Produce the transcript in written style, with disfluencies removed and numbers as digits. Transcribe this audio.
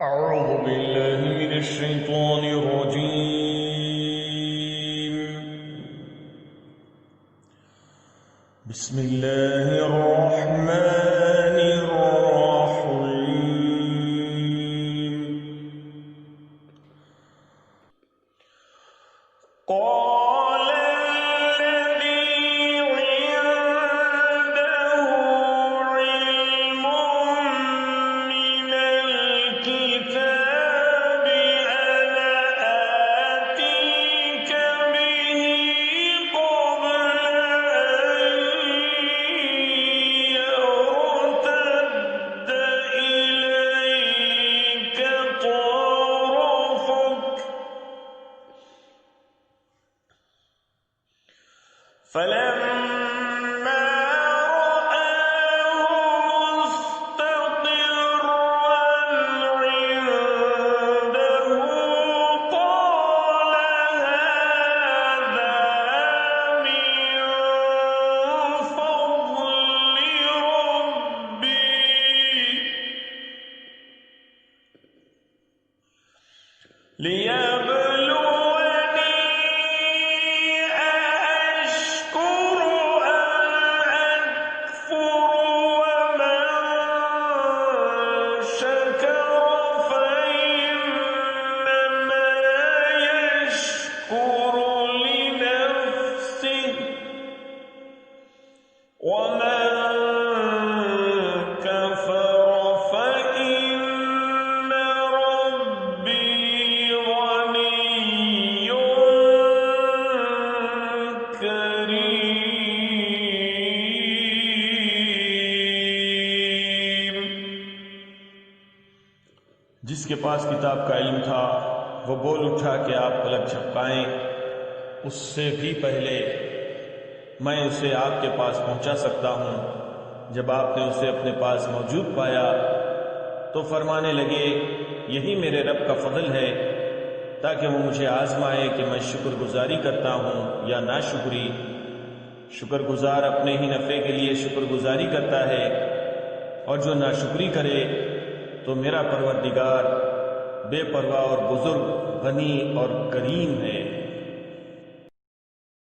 أعوذ بالله من الشيطان الرجيم بسم الله الرحمن الرحيم قال الذي عنده علم من الكتاب أنا آتيك به قبل أن يرتد إليك طرفك فلما رآه مستقرا عنده قال هذا من فضل ربي ليبلوني أأشكر أم أكفر ومن شكر فإنما يشكر لنفسه ومن كفر فإن ربي غني كريم। जिसके पास किताब का इल्म था वो बोल उठा कि आप पलक झपकाएं, उससे भी पहले मैं उसे आपके पास पहुंचा सकता हूं। जब आपने उसे अपने पास मौजूद पाया तो फरमाने लगे, यही मेरे रब का फजल है ताकि वो मुझे आजमाए कि मैं शुक्रगुजारी करता हूं या नाशुक्री। शुक्रगुजार अपने ही नफ़े के लिए शुक्रगुजारी करता है और जो नाशुक्री करे तो मेरा परवरदिगार बेपरवाह और बुजुर्ग, गनी और करीम है।